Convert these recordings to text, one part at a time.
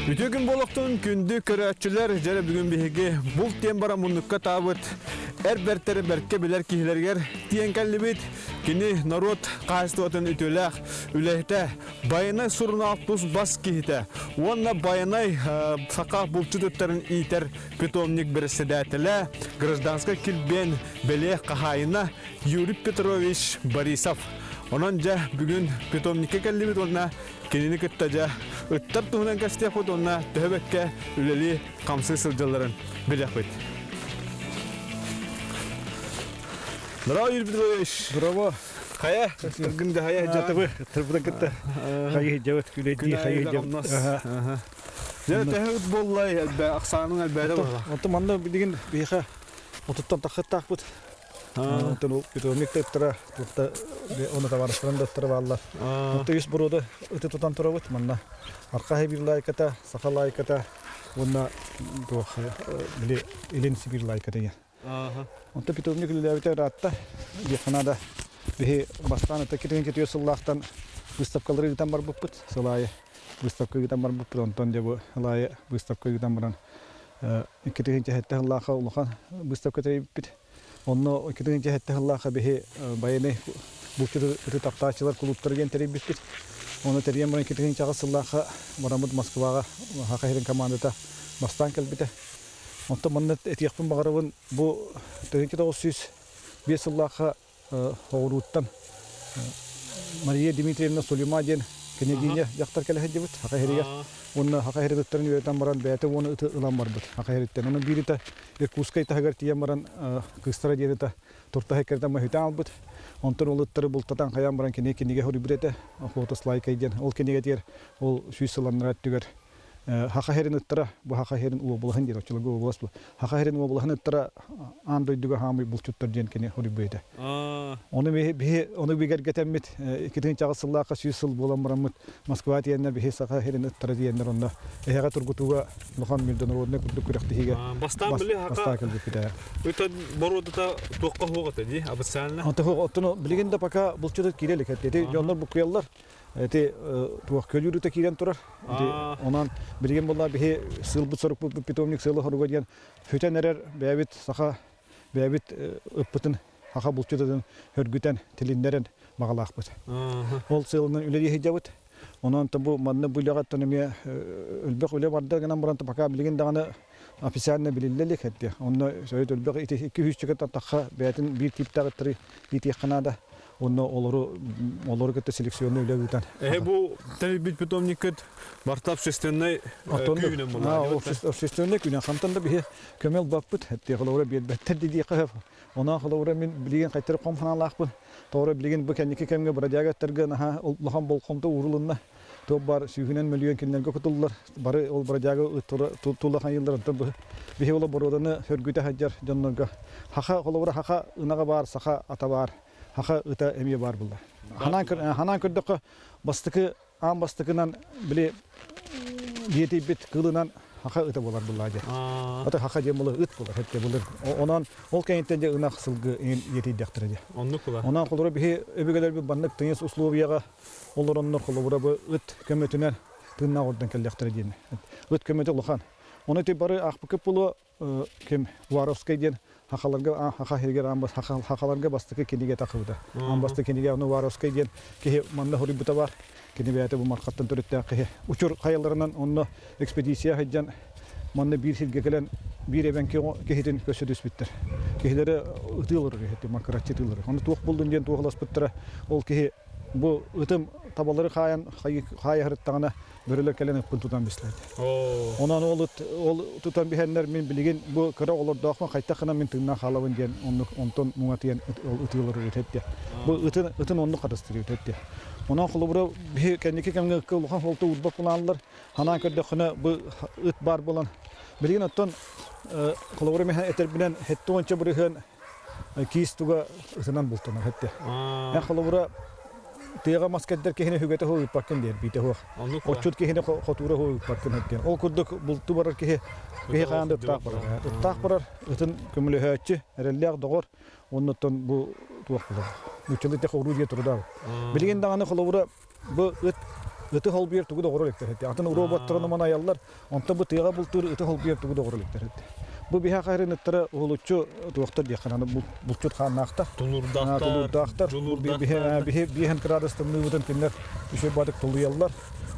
Бүтөгün болуқтun күнді көрәтчілер жәрі бүгін бейге бұл тем бара мұныққа табыт. Әрбәрттері бәртке білер кейлергер тиен кәлібет. Кені народ қайыстуатын үтіләқ үләйті байынай сұрына алтус бас кейті. Онна байынай сақа бұлчы төттарын итер питомник бірісі дәтілі. Гражданска кілбен бәле қағайына Юрий Петрович Борисов. Онан жа бүгін питомникке кәлібет олна кенені күттәжа өттар туһунан кәстә фотонна төбәккә үләли камсы сылҗыларын беләк бит. Здорово, Юрий Петрович. Здорово. Хая, гында хая җатыбы. Тырбыдан китте. Хая җават күләди, хая җават. Ага. Жә тәһәт боллай, әлбә аксаның әлбәдә бар. Онты манда дигән бейха отыттан тахыттак бит. Онты питомник тәттәре, тутта оны таварыстырын дәттәре баллар. Онты юс борода үтә тутан тора бит манда. Арка бир лайката, сака лайката, онна то биле илен сибир лайката. Ага. Онты питомник ләвитә ратта. Яхнада бе бастан тәкитен кетиyor сыллахтан выставкалары гытан бар буппут. Сылай выставка гытан бар буппут. Онтон дебу лай выставка гытан баран. Кетиген җәһәттә Аллаһка улахан выставка тәйбит. Онно кетиген җәһәттә Аллаһка бе баяны бу китә тактачылар клубтарыгын тәйбит. Оны тәрбия баран кетиген җәһәт Аллаһка Марамут Москвага хакыйрен командада бастан калбите. Онто монда этияхпын багарыбын бу тәгенче 905 Аллаһка Хауруттан Мария Дмитриевна Сулеймадин княгиня яктар келе дебит хакыйрия. Онна хакыйреттен өтән баран бәте оны үтә ылан бар бит. Хакыйреттен оны бирита Иркутскай тагар тия баран кыстара дерета торта хакердә мәһүтә албыт. Онтон улыттыры бултатан хаян баран княгиняга хори бирете. Фотос лайк айден. Ол княгиня дер ол шуйсыланрат түгәр. Хакыйрен үттәре бу хакыйрен улы булган дер очылыгы булас бу. Хакыйрен улы булган үттәре андойдыга хамый булчуттар ден кене хори бейде. Оны бигер гетемит китен чагысыллака сүйсыл болан барамыт Москва тиенне бихе сака херен үттәре диеннер онда. Эһәгә тургутуга Лухан Мирдонородны күрдүк күрәкте хиге. Бастан биле хака. Үтә бородыта тоққа хугата ди, абысална. Аты отны билгәндә пока булчуды кирелек әтте. Җоннар бу кыяллар эти туак көлүрүтә кирен турар. Онан билген булла бихе сылбы сорып питомник сылы хорга дигән фөтәнәрәр бәбит сака бәбит ыппытын хака булчудан хөргүтән тилиндәрен магалак бит. Ол сылның үләри хиҗабыт. Онан табу манны булягат төнеме үлбек үле барды гынан буран пока билген даганы официально билеллек әтте. Онны сөйт үлбек 200 чыкта такка бәтин бир типтагы три ити канада. Онно олору кетте селекционный үлегүтән. Бу тәлбит питомникет бартап системный күнен була. Общественный күнен хантанда бихе көмел баппыт әтте гылора бәттер диди кыһып. Она гылора мен билген кайтырып комханалакпын. Тоора билген бу кәнеке кемге брадягаттарга наха уллахан болкомда урулунна. То бар сүйгенен миллион кинлерге кутуллар. Бары ол брадяга тулахан йылларында бихе ола бороданы хөргүтә хаҗар жаннарга. Хака гылора хака ынага бар саха ата бар. Хака ыта эме бар булды. Ханан көрдөккө бастыкы ам бастыкынан биле диети бит кылынан хака ыта болар булады. Ата хака дем булы ыт булар, хетте булар. Онан ол кайынтен же ына кысылгы диети дактырды. Онны кула. Онан кулуру бихи өбөгөлөр бир баннык теңес условияга олоронно кулуру бу ыт көмөтүнөн тынна ордон келдактырды ден. Ыт көмөтү лухан. Оны те бары акпыкып булу кем Варовский ден хакаларга хака хергер амбас хакаларга бастыкы кенеге такылды. Амбасты кенеге аны Варовский ден ке манна хори бута бар. Кенебете бу маркаттан төрөттө ке учур каяларынан онно экспедиция хаҗан манна бир силге келен бир эбенке кехитин көсөдөс биттер. Кехилери ытылыр кехити макарачы ытылыр. Аны тук булдун ден туглас биттер. Ол кехи бу ытым табалары хаян хаярыттагына бөрөлөр келен кунтудан бислет. Онан ол тутан бихеннер мен билген бу кыра олор дагы кайта кына мен тынна халабын ден онтон муңатыен ытылыр өтөттү. Бу ытын онну кадастырып өтөттү. Онан кулубура бе кенеке кемге кылган холту урбак буланлар. Ханан көрдөкне бу ыт бар булан. Билген оттон кулубура мен этер билен хеттонча бурыгын кистуга ытынан бултана хетте. Я кулубура Тега маскеттер кехине хүгәтә хойып баккан дер бите хо. Очут кехине хотура хойып баккан эткән. Ол күрдек булту барар кехе каянда так барар. Так барар ытын көмөлө хәтче, эрелләр догор, оннотон бу туак булар. Үчеле те хору дия турда. Билген даганы холовра бу ыт ыты хол бер тугу да горор эктер хетти. Атын роботторны мана аяллар, онта бу тыга бултур ыты хол бер тугу да горор эктер хетти. Бу биха хайрыныттары улуччу туактар дияхананы булчут ханнакта. Тулурдактар. Биһен крадастын ныбытын киндер үшө бадык тулуяллар.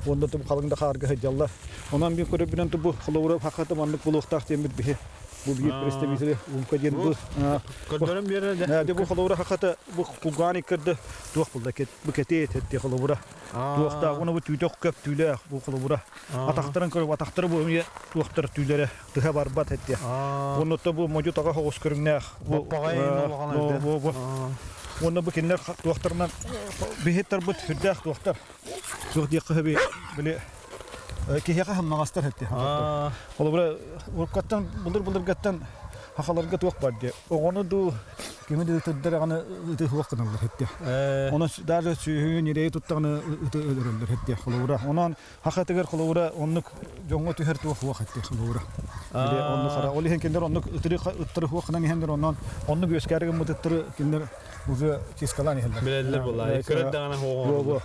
Онда ту калыңда харга хаҗаллар. Онан би көрүп билен ту бу хлоуры хакаты мандык булуктак темир бихе. Бу бир представители улкаден бу. Көндөрөн берде. Де бу хлоуры хакаты бу кугани кырды. Туак булда кет бу кетет хетти хлоуры. Туакта уну бу түтөк көп түлө бу хлоуры. Атактарын көрүп атактары бу туактар түлөрө тыга барбат хетти. Онда ту бу можу тага хогус көрүннө. Бу Оны бу кинлер туактарынан бихеттер бу хүрдәк туактар. Туак дия кыһы биле киһәгә һәм нагастар хәтти. Ол бу уркаттан булдыр гаттан хакаларга туак бар ди. Огоны ду кимеде төддер ганы ыты хуакынан хәтти. Оны даже сүйүн ире туттаганы ыты өлөрөлөр хәтти. Хлоура. Онан хакатыгар хлоура онны жоңго түһәр туак хәтти хлоура. Биле онны кара. Ол иһен киндер онны ыттыры хуакынан иһендер оннан онны göskärге мөттөр киндер Уже чискалани хелдер. Билелер булай. Көрөт дагана хого.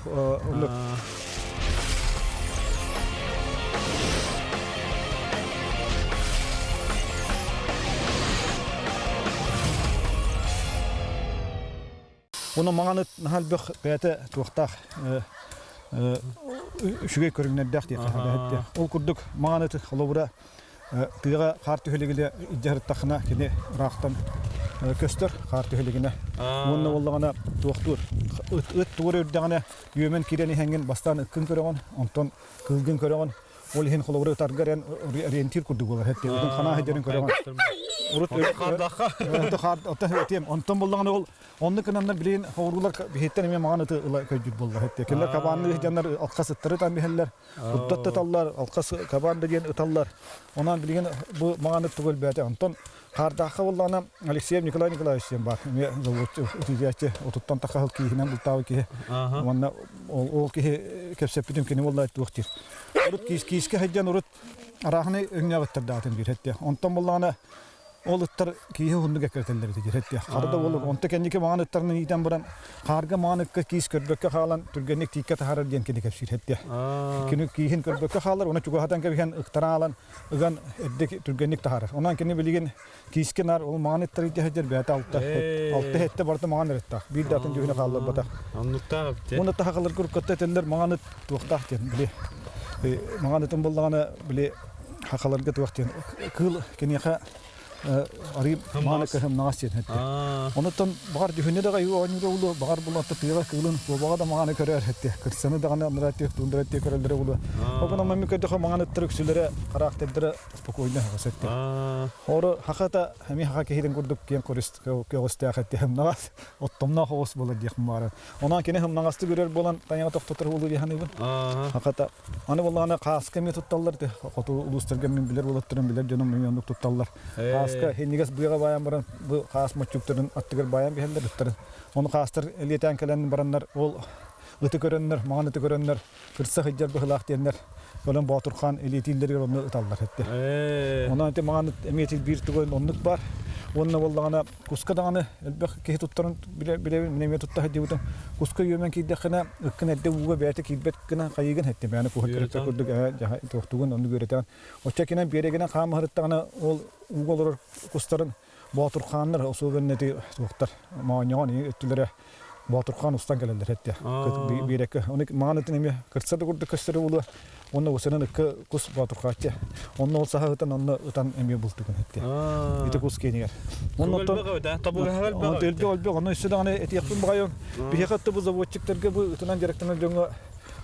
Оны маңаны халбык бәте туктак үшүгө көрүнөддөк дейт. Ол курдук маңаны хлобура тыга карты хөлегиле иҗараттахына кине рахтан көстөр карты хөлегине. Онны боллагана туктур. Ыт тугур үрдәгәне йөмен кирени хәнген бастан кын көрөгөн, онтон кылгын көрөгөн. Ол хин хлобура таргарын ориентир курдук болар хәтте. Үзен хана хәҗәрен көрөгөн. Урут кардакка. Онтон боллагана ол онны кынаннар билен хавырлар бихеттен эме маңаны тыла көҗүт болду хәтте. Келлер кабанны жаннар алкасыттыры тан бихеллер. Уттатты таллар, алкас кабанды дигән ыталлар. Онан билген бу маңаны түгел бәте. Онтон кардакка боллагана Алексей Николаевич бар. Ме заводчы утыячы отуттан такал кийинен бултабы ки. Монна ол ки кепсепитим кини боллай туктир. Урут кийиске хаҗан урут арахны өңнәгәттер датын бир хәтте. Онтон боллагана ол ыттар кийе хундуга кертелдер дигәтте. Харда болуп онта кеннике маңаны ыттарны итен баран карга маңаны кийис көрбөккө халан түргенник тиккә тахарар дигән кене кепсир хәтте. Кини кийин көрбөккө халар, уна чуга хатан кебен ыктаралан ыган эддек түргенник тахарар. Онан кини билген кийиске нар ол маңаны ыттар ите хаҗар бәте алты хәтте барда маңаны ытта. Бир датын жүгенә халлар бата. Аннуктагы бите. Уна тахалар күркәттә телләр маңаны туктак дигән биле. Маңаны тын буллаганы биле хакаларга туктак. Кыл кинеха Арим манак hem nasıl etti. Ondan bahar düğünde de gayu oynuyor ulu bahar bulatı tıyla kılın bu bahada mağana körer etti. Kırsanı da gana naratif tundurati köreldir ulu. O kadar memlekette de mağana Türkçülere karakterleri spokojne hasetti. Oru hakata hemi hakka hidin kurduk kiyen korist kostya etti hem nas ottomna hos bola diye mara. Ona kene hem nastı görer bolan tanya toktotur ulu diye hani bu. Hakata ana vallahi kaske mi tuttallar de kotu uluslargemin bilir bulatırın bilir canım milyonluk tuttallar. Hennigas buyaga bayan baran bu khas mochukturun attıgar bayan bihenler tutturun. Onu khastır eliyeten kelen baranlar ol ıtı görenler, mağan ıtı görenler, kırsa hıccar bıhılaq diyenler. Olan Baturkhan eliyetilleri onu ıtallar etti. Ona ete mağan emiyetil bir tügön onluk var. Onunla vallağına kuska dağını elbek kehi tutturun bile minemiye tutta hadi budan. Kuska yömen ki dekine ıkkın edde buğa beyate ki ilbet kına kayıgın etti. Yani kuhak kırıkta kurduk tuğtuğun onu göreten. Oçakinen bir yere gene kağım hırıttağına ol uğu olur kustarın Baturkhanlar o soğun neti tuğtar. Mağanyağını öttülere Baturkhan ustan gelirler etti. Bir yere onu mağanetini emiye kırsa da kurduk kıştırı ulu. Onu usanın ıkkı kus Baturkhan'ı. Onu olsa hıtan onu ıtan emiye bulduğun etti. İti kus keniyer. Onu onu üstüden eti yaptım bayon. Bir yakattı bu zavodçuklarga bu ıtınan gerektiğine dönüyor.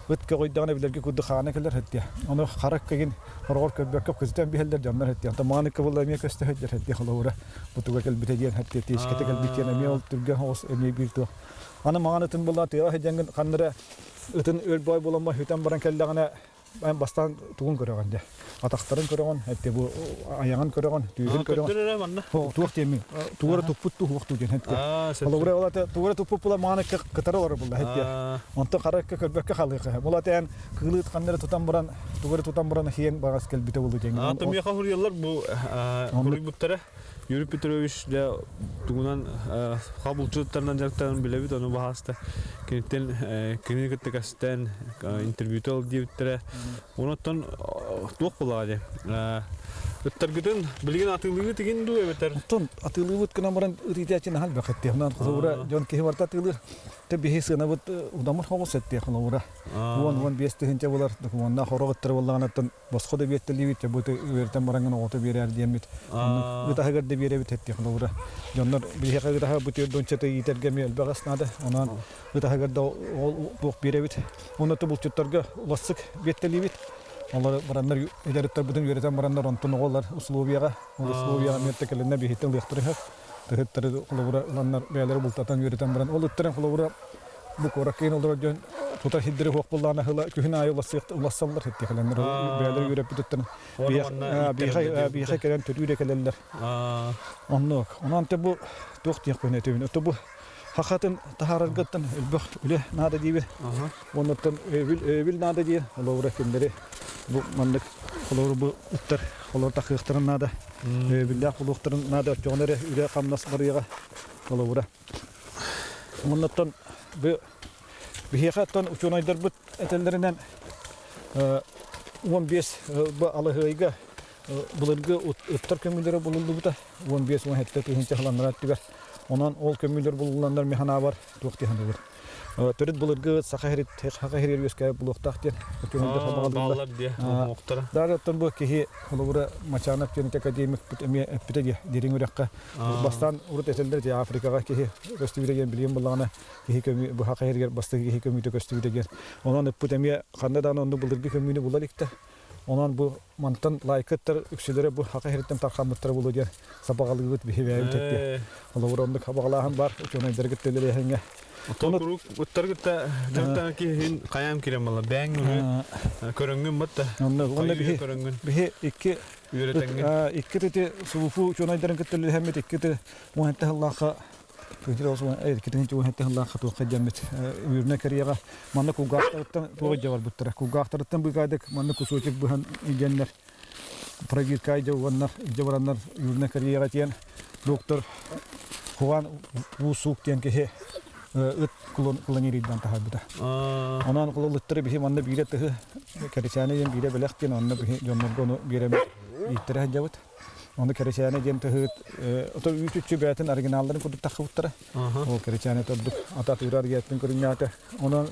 Ötke koyduğuna bilirki kudu khana keller etti. Onu harak kegin horor köbek kızdan biheller canlar etti. Anta manik kabul emiye köste hediye etti halora. Bu tuga kel bitediyen etti. Tiskete kel bitiyen emiye ol türge hos emiye bir tu. Ana mağanatın bulla tira hejengin kandıra ıtın ölboy bulanma hüten baran kellagana ben bastan tuğun körөгөн. Атактарын көрөгөн, хәтта бу аягын көрөгөн, түйгөн көрөгөн. Туак теми, тугара туппут туак туген хәтта. Алгыра олата тугара туппут була маны кытаралар була хәтта. Онта каракка көрбөккө халыгы. Булата эн кылыт кандыры тутан баран, тугара тутан баран хиен багас кел бите болду деген. Атым яка хурьялар бу хурый буттара Юрий Петрович да тугунан хабулчуттарынан жактарын билебит, оны бахаста кенеттен клиникатта кастен интервьюто алып дебиттере. Онотон тук булады. Өттөргүтүн билген атылыгы деген ду эбетер. Тон атылыбыт кына баран ыритячин хал бакетте. Онан кызыра жон ке барта атылыр. Те бихесына бут удамыр хогосетте кылыра. Вон бестехинче булар. Онна хороготтыр булганаттан боско да беттелибит же бут вертен баранган ото берер демит. Бута хагар да беребит этте кылыра. Жоннор бихега да бут дончете итерге мел багаснада. Онан бута хагар да бок беребит. Онда булчуттарга улассык беттелибит. Onlar baranlar ederler bütün yöneten baranlar ondan oğullar Uslubiyaga mettekelerine bir hitel yaktırak. Tehitleri kulağura olanlar beyleri bultatan yöneten baran. Olutların kulağura bu korakken olur diyor. Tutar hiddiri hok bullarına hıla kühün ayı ulaşsalar hittekelerler. Beyleri yürep bütütten. Bir keren tüdüğü kelerler. Ondan te bu doktiyak yönetimi. Bu hakikaten taharargattan elbaq öyle nada diye. Ondan evil nada diye. Kulağura kimleri bu mandık kulağura bu ıttar. Kulağura takıqtırın nada. Billah kulağıqtırın nada. Çoğunları üle kamnas barıyağa kulağura. Ondan bir hakikaten uçunaydır bu etellerinden 15 bu alıhıyga bulurgu ıttar kömülleri bulundu bu da 15-10 hektar kıyınca halanlar attıgar. Ondan ol kömüller bululanlar mehana var, tuğtihandır. Törüt bulurgu sakahir yüzkaya buluqtaq diyen. Bağlar diye, muhtara. Darıttın bu kihi kulağura maçanap yönet akademik bitege derin urakka. Bastan urut eteller diye Afrikaga kihi göstübüde gen biliyim bulağına kihi kömü bu hakahir yer bastı kihi kömüde göstübüde gen. Ondan öpütemiye kandadan onu bulurgu kömüğünü bulalikta. Ondan bu mantan layıkıttır üksülere bu hakahiritten tarkamıttır bulu diye sabagalıgıt bir hevayet etti. Kulağura onduk habağalağın var, uçuna dergitteleri henge. Otokuruk uttargıtta dörtten ki hin kayam kiremalı. Ben körüngün batta. Onda bir iki üretengin. İki tete sufu uçuna dergitteleri hemmet iki tete muhatte Allah'a Kıcır olsun, kitin hiç muhatte Allah'a tuğqa cemmet. Ürüne kariyaga manna kugaqtarıttan tuğca var buttara. Kugaqtarıttan bu kaydık manna kusuçuk buhan ilgenler. Pragir kayca vannar, ilgevaranlar ürüne kariyaga diyen doktor Juan Wusuk diyen ki ıt kullanırıdan tahabıda. Onan kullanıttırı bir manna bire tıhı karışanayım bire belak diyen onna bir jonlargonu bire ittire hacavut. Onda kerçane gen tıhı oto üçüncü beytin orijinallerini kudu takıvuttıra. O kerçane torduk Atatürk'e gittin kurunyaatı. Ondan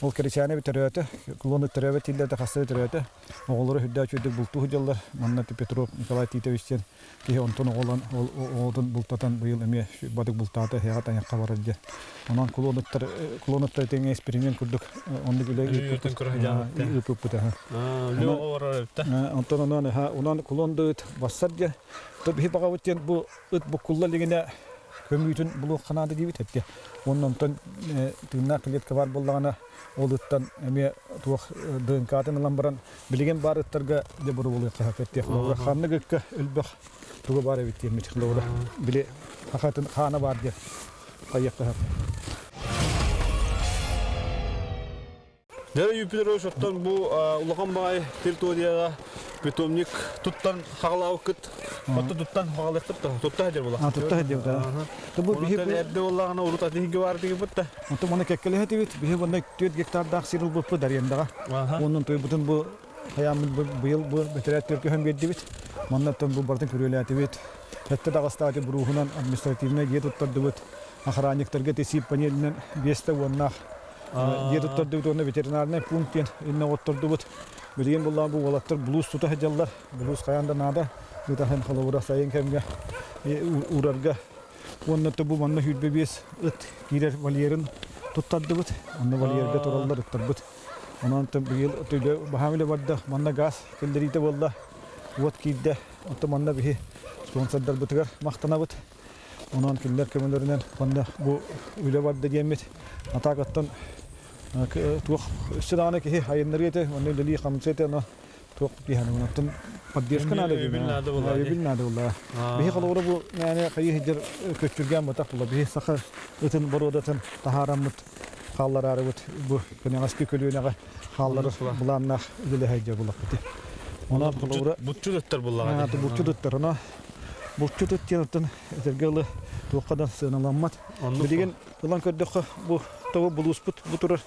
o kerçane bir teröte kullanıttırı ve tillerde hastayı teröte. Oğulları hüdda çöydük bultu hüccalar. Mannet Petrov Nikolay Titovich'ten ki ondan oğlan bultatan bu yıl emiye badık bultatı hayatan yakka varıcı. Ondan kullanıttırı tenge eksperiment kurduk. Onu bile yürütün kurunyaatı. Üpüpüte. Leo orar öpte. Ondan kullandığı basarca. Tabii hep ağabeyden bu kullanıldığında kömütün bulu kanadı gibi tepki. Ondan tırnak kilit var bulduğuna oluttan emiye tuğ dönkatın alambaran bilgen barıtlarga de buru bulu kahvetti. Ola xanlı gıkkı ölbük tuğu barı bitti mi ola bile hakikaten xana var diye kayıklı hep. Dere Jupiter şottan bu ulağan bay teritoriyaga betomnik tuttan hağlaukıt. Hatta tuttan hağlaukıt da tutta hacer bula. Tutta hacer da. Bu bir erde ulağana urut atihi var diye butta. Hatta bana kekkeli heti bir bana 4 hektar dağ siril bu daryandaga. Onun toy bütün bu hayamın bu yıl bu beterat Türkiye hem geddi bit. Manattan bu bardan körüyleti bit. Hatta dağıstaki buruhunan administratifine diye tuttardı bit. Ahraniklerge tesip panelinden beste vannah. Diye tuttardı bit onu veterinarne punkten inne oturdu bit. Bilgen bullan bu valaktır bluz tuta hajallar. Bluz kayanda nada. Bu da hem halavura sayın kemge urarga. Ondan da bu manna hüdbebes ıt girer valiyerin tuttardı bit. Ondan valiyerde torallar ıttar bit. Ondan da bu yıl ötüyle bahamile vardı. Manna gaz kelleriyte valla. Vat kidde. Ondan manna bir sponsordar bitigar mahtana bit. Ondan killer kemelerinden manna bu öyle vardı diyemet. Atakattan tuh sedana ki hayırlarıydı. Onu deli kamçete ona tuh diye ondan padiyaskan ada gibi. Bilnade valla. Bir kalora bu yani kayı hicr köçürgen batak valla. Bir sakar ötün barodatan taharamut hallar arabut bu kene aski kölüğüne hallar bulanlar deli hicr bulak bitti. Ona kalora butçu tuttar bullağa. Butçu tuttar ona. Burçu tuttuyan otan etergeli tuğkadan sığınalanmat. Bu degen ulan kördük bu tavu bulusput bu turur.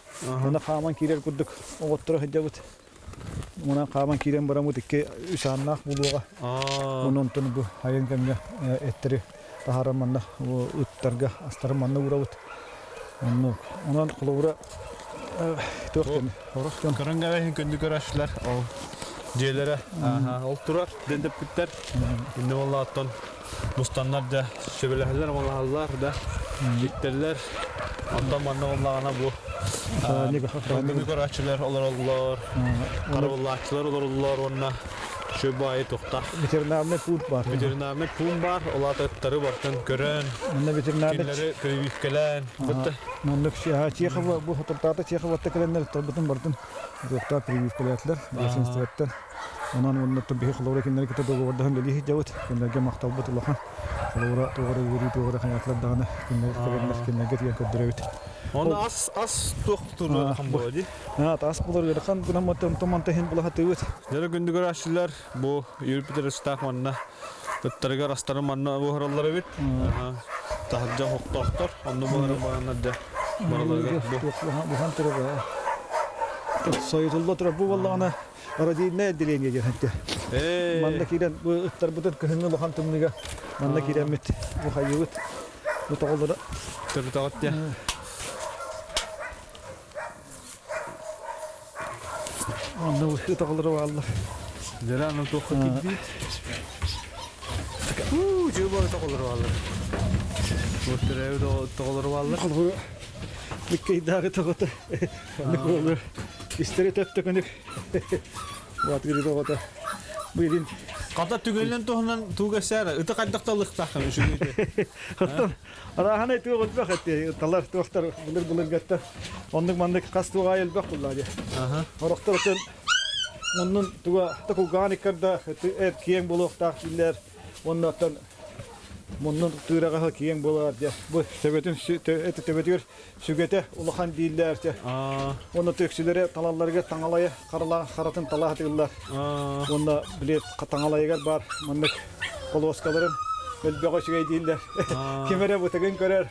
Ona kaman kirer kurduk. O otura hıcabıt. Ona kaman kiren baramut iki üsannak buluğa. Onun tonu bu hayın kemya ettiri. Taharamanna bu uttarga astaramanna uğravut. Ondan kılavura tuğken. Horaktan. Karanga ve gündük araçlar. Ceylere olturar, dendep bitler. Şimdi vallahi attan mustanlar da şöbeleler vallahilar da gittiler. Ondan bana vallahi ana bu. Gündük araçlar olur. Karabullahçılar olur onna. Şu bayi tokta. Veterinarne put var. Veterinarne pum var. Ola tatları varken gören. Onda veterinarne Kinleri krivif gelen. Bitti. Onda çiğha bu hotortada çiğha vatta gelenler tabbıtın bartın. Doktor krivif gelenler. Bizim istivetten. Ondan tabii xalora kinleri kita dogo wardahan deli jawat. Kinlerge maqtalbat ulahan. Xalora toğra hayatlar dağına. Kinler getiyen ködürevit. Onda as doktoru ham boladi. Ha, tas bular yarakan buna matam tahin bulaha tewit. Jara gündük araçlar bu Yürüpiter staff manna. Tattarga rastları manna bu harallara bit. Tahacca doktor. Onda bu harallarına da. Bu han tarafa. Sayıtullah tarafı bu vallahi ana aracı ne dileyince hatta. Manda kiren bu ıttar budan kınını bakan tumniga. Manda kiren mit bu hayıvit. Bu tağıldı. Tırtağıt ya. Onda bu tağıldı vallahi. Jara anı toqqa gitdi. Juba tağılır vallahi. Bu türev de tağılır vallahi. Qalğır. Bikkey dağı tağıtı. Ne olur. İsteri töptökünük. Vatgiri tağıtı. Bu yerin Qata tügelen tohnan tugasara. Ita qaddaqtalık taqan üçüydü. Hattan arahana tuğut bakıttı. Talar tuğtar bulur gatta. Ondan mandak qastı ayıl bakılladı. Oraqtarın onun tuğa takuğani kadda et kiyen buluqta iller. Ondan Munun tüyrağı kiyen bolar ya. Bu sebetin tebetiyor sügete ulahan değiller ya. Onu töksülere talallarga tangalaya qaratın talaha tığıllar. Onda bilet tangalaygar bar. Mandık koloskaların ölbeğe sügey değiller. Kimere bu tegin körer.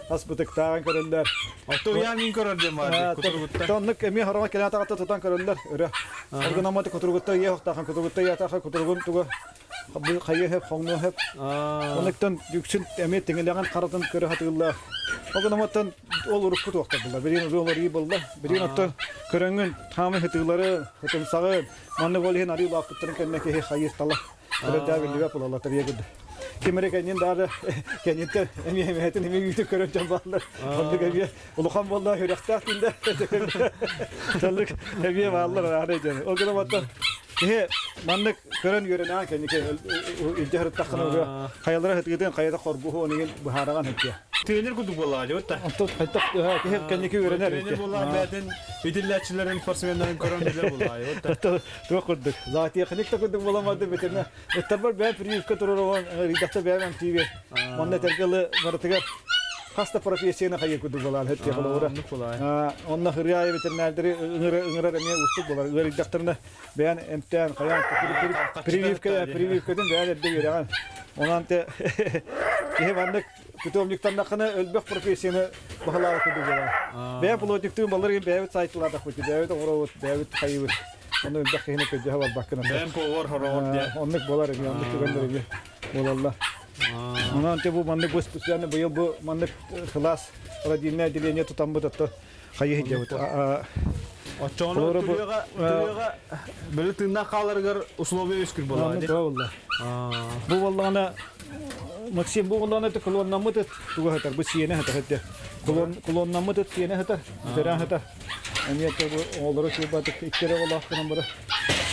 As bu tek tağın körürler. Otur yani körer de var. Kuturgutta. Tonluk emi harama kelata qatta tutan körürler. Öre. Organamata kuturgutta ye tağın kuturgutta ya tağın kuturgun tuğa. Bu kayı hep hongnu hep. Ondan yüksün emet tengelegen qaratın körü hatırlar. Organamatan olur kut vaqta bullar. Birin olur iyi bullar. Birin attan körengün tamı hatırları hatım sağın. Manne golhen ari vaqtın kenne ke hayır tala. Öyle da bildiği yapılar tabiye gitti. Kimere kenyin daha kenyinte emehetin emeği körünce bağlar. Ondan gibi ulukan vallahi hürekta dinde. Çallık emeği bağlar arayacağım. Organamatan Ki manlık kören yören ha kendi ki ilcihar takana hayalara hatırlayın kayada korbuhu onun buharagan hediye. Trainer kudu bolla jotta. Antot hatta ki kendi ki öğrener. Trainer bolla baden vidillatçıların personellerin koronayla bolla jotta. Dokurduk. Zati yakınlık da kurduk bulamadı bitirme. Tabar ben priv katırıyorum. Ridakta ben TV. Manne terkeli martıgar. Hasta profesyonel hayır kudu bolan hediye kolora. Onunla hıriyaya veterinerleri ıngıra demeye ustuk bolar. Öyle daktarına beyan emtihan kayan priv kadın beyan edde yürüyen. Ondan te ki bandık tutumluktan nakına ölbek profesyonel bahalar kudu bolar. Beyan politik ballar gibi beyan saytlarda kudu beyan orada beyan hayır. Onu ölbek kehine kötü hava bakına. Ben power horon diye. Onluk bolar gibi onluk gönderiyor. Bolallah. Ondan te bu mandık bu spesiyalne bu yıl bu mandık kılas radinne dileniye tutan bu da hayır hicabı. Açonu tüyega böyle tırnak kalırgar uslobi üskür bolar. Vallahi. Bu vallahi ana maksim bu vallahi te kulon namı da tuğa hatar bu siyene hatar hatta. Kulon namı da siyene hatar. Deren hatar. Emniyette bu oğulları şu batık ikkere oğlak falan böyle.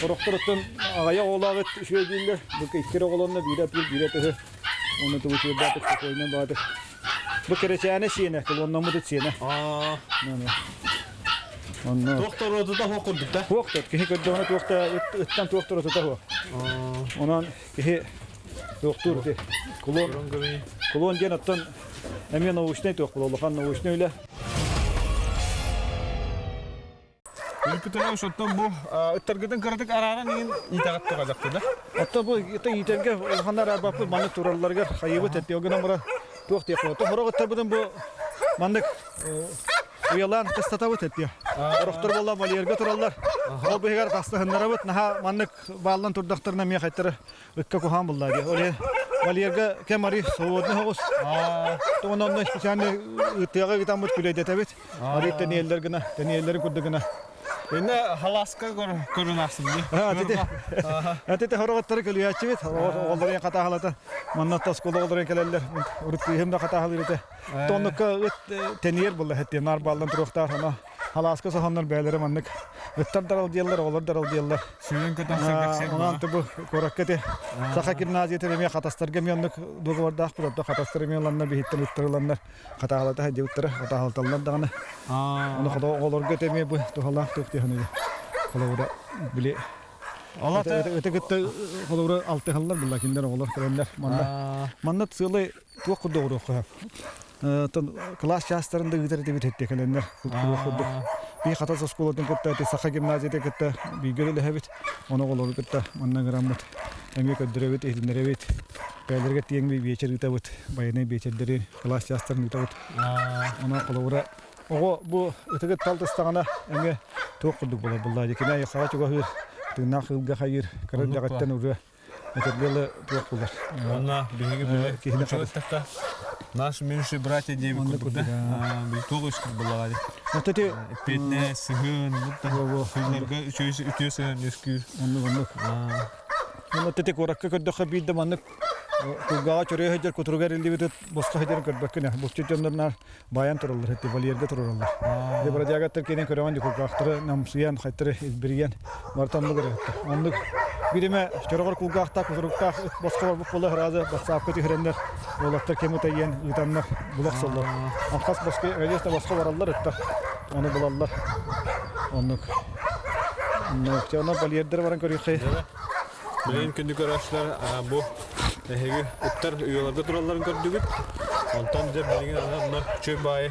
Korokturutun ağaya oğlak şöyle değiller. Bu ikkere oğlanla bir atı. Onu da bu şey batık koyuna batık. Bu kere çayne siyene kulon namı da siyene. Doktor odu da hokurduk da. Doktor ki kadar ona doktor ettan doktor odu da ho. Onun ki doktor de kulon genattan emin o işne doktor olakan o işne öyle. Юпитер шоттон бу ыттаргытын кырдык арара неген итагат тугадакты да. Отто бу ите итенге хандар арбапы маны туралларга хайыбы тетти огына мура тук тек ото хороготтар будан бу мандык уялан тестатабы тетти. Ороктор болла малерге тураллар. Ол бегар тастахыннарабыт наха мандык балдан турдактарына ме кайтары ыкка кухан булла ди. Оле малерге кемари соодны хогус. Тононно специальный ытыга гитамыт күлөйдетебит. Ари тенеллер гына, тенеллер күддүгүнө. Эне халаска көрүнасың ди. Атете хороготтар көлүячүбүт. Олдорын ката халата. Маннаттас кололдорын келелер. Урутуйымда ката халырыты. Тоннукка тенер булла хетти нар балдан туруктар ана. Халаска саханнар бәйләре маннык. Ыттар дарал дияллар, олар дарал дияллар. Сүйен катасың Онан тубу кораккете. Саха гимназияте реме катастарга менник дугвардах булда катастар менланна бихиттен уттырланнар. Ката халата хаҗи уттыра, ката халталлар даганы. Аны хада оларга теме бу тухаллах тукти ханы. Колора биле. Алата өтө кетте колора алты халлар булла киндер олар келендер. Манна сылы тук кудугу кап. Класс частарында үтер деп этте келендер. Кудугу. Би хата школадан кетте, Саха гимназияте кетте, бигеле хабит. Оны колор кетте, манна граммат. Эми көдөрөбүт, эдинеребит. Бәйләргә тиң би вечер үтәбит. Байны вечердәре класс частарын үтәбит. Аны колора ого бу өтөгө талтыстагана эми тук кудугу була булла дикене яхара чуга хыр. Тына хылга хайыр, кырын жагаттан үрө. Этерле тук булар. Ана биге биле кихне катакта. Наш меньший братья девик курдук да. Бил тогышкы булага ди. Отете Петне, сыгын, бутта. Сыгынарга үтөсө нескүр. оннук. Отете коракка көддөккө билде маннык. Кулгага чөрө хәҗәр көтүргәр илди бит босқа хәҗәр көтбәккенә. Бу чөтөннәр баян торылыр, хәтта валерга торылар. Ди брадяга тәркенен көрәгән ди кулгактыры намсыян хәттәре избиргән. Мартан булыр. Оннук биреме чөрөгөр кулгакта көтүрүктә босқа бу булыр разы басап көтүрәндәр. Олаттар кеметәйен итаннар булак соллар. Акас босқа әҗәстә босқа бараллар этта. Аны булаллар. Оннук. Нәкчәнә валердер баран көрәхәй. Билен күндүк арашлар бу эһиге уттар уяларда туралларын көрдүгүт. Онтон деп билген анар чөй бай.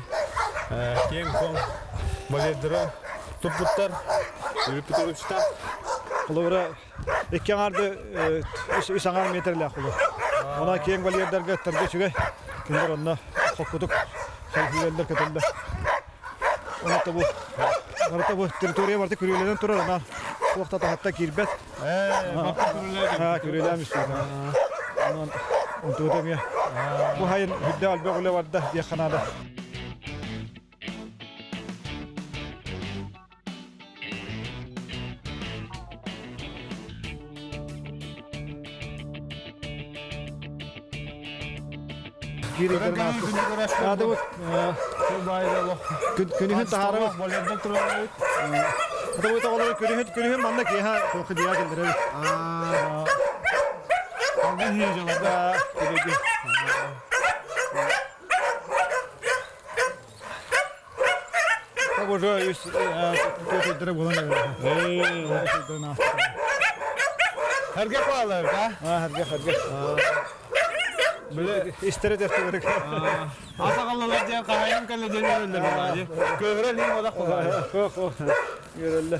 Кең кон маледра тупуттар юрипутуручта. Колора эккеңарды 3 метрле акылы. Она кең валердерге тәрге чүгә. Киндер онна хокутук хәлфиләр кетелде. Оны табу территория барты күреләдән турар ана. Вакытта хатта кирбет. Күреләмиш. Он туда мне. Бу хайын хүддә албагылы варда яханада. Ады вот күнүһүн тахары болерда туралар. ады вот олар күнүһүн манда кеха кохы дия келдер. Алга хижаларда Тереги. Так уже есть кто-то драгон. Herge bağlar da. Harga. Böyle İstere defter gerek. Asakalılar diye kahayın kalle dönüyorlar bari. Köhre lim oda kolay. Ko. Görürler.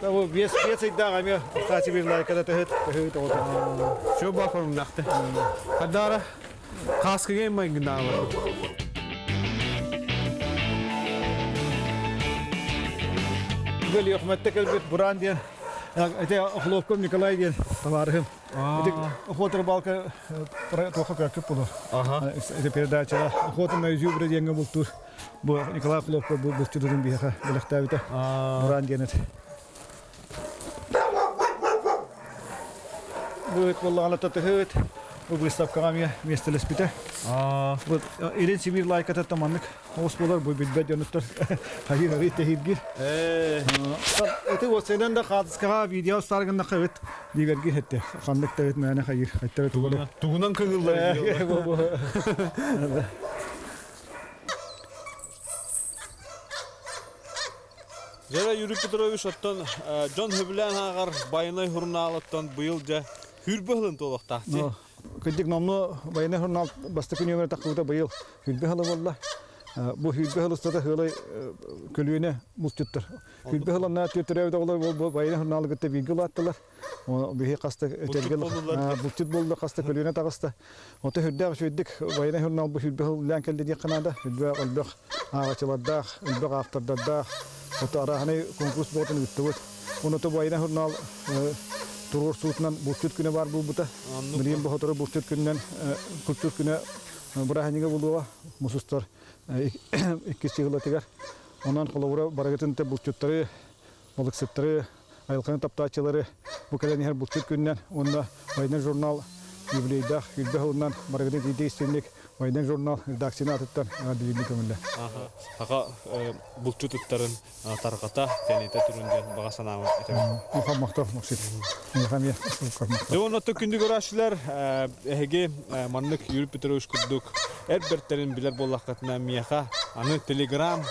Bu bir iddia gamiyor. Kaçı bir like da tehit oldu. Şu bakalım nakte. Kadara kaskı gelmeyin günahı. Böyle hükümette kelbet buran diye. Ete Xlovkom Nikolay diye товарым. Охота рыбалка тоха как было. Это передача охота на зубры деньги был тур. Бу Николай Xlovko бу чудодун биха белектавита. Буран денет. Будет боллаган татыгыт. Бу выставкага место леспите. Вот илен Сибирь лайката таманнык. Ос болар бу билбет жөнөттөр. Хайыр ары техибгир. Это вот сенен да хатыскага видео старгында кабет. Дигерги хетте. Хандык тавет мәне хайыр. Кайтара тугуна. Тугунан кыгылдар. Жара Юрий Петрович оттон Джон Хөблән агар байнай хурналыктан быел жа хүрбөһлөн толоктакчы. Кыдык намны байына журнал бастыкы нөмер тақылда быйыл хүлбе халы болла. Бу хүлбе халыстада хылы көлүнө мулчуттар. Хүлбе халына төтөрөйдө олар бу байына журналы гытта билгил аттылар. О бихи каста этергел булчут болду каста көлүнө тагыста. Ота хүлдө шөйдик байына журнал бу хүлбе хал лан келди диканада. Хүлбе албак агачыларда, үлбек автордарда. Ота араханы конкурс ботун үттүбүт. Онута байына журнал Тургор суутунан булчут күнө бар булбута. Мирин бохотор булчут күннен культур күнө бураханига булуга мусустар 2 чыгыла тегер. Онан колобура барагытын булчуттары, балыксыттары, айлканы таптаачылары бу келенер булчут күннен онда байна журнал юбилейдах юлбехуннан барагыты дейстенлик байна журнал редакциянаттан дилини көмөлө. Ага булчуттарын тарката тенете түрүндөн бага санагы этебит. Мухаммактар муксит. Мухаммия. Донотто күндү көрөчлөр эге маннык юрүп бүтөрөш курдук. Эрбертерин билер боллакатына мияха аны Telegram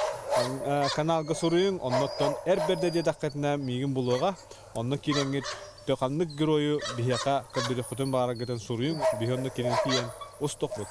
каналга сурuyun онноттон эрберде дедакатына мигин булуга онно киреңге төканнык герою бияка кабире хутун барагытын сурuyun бихонно кирен киен устокбут.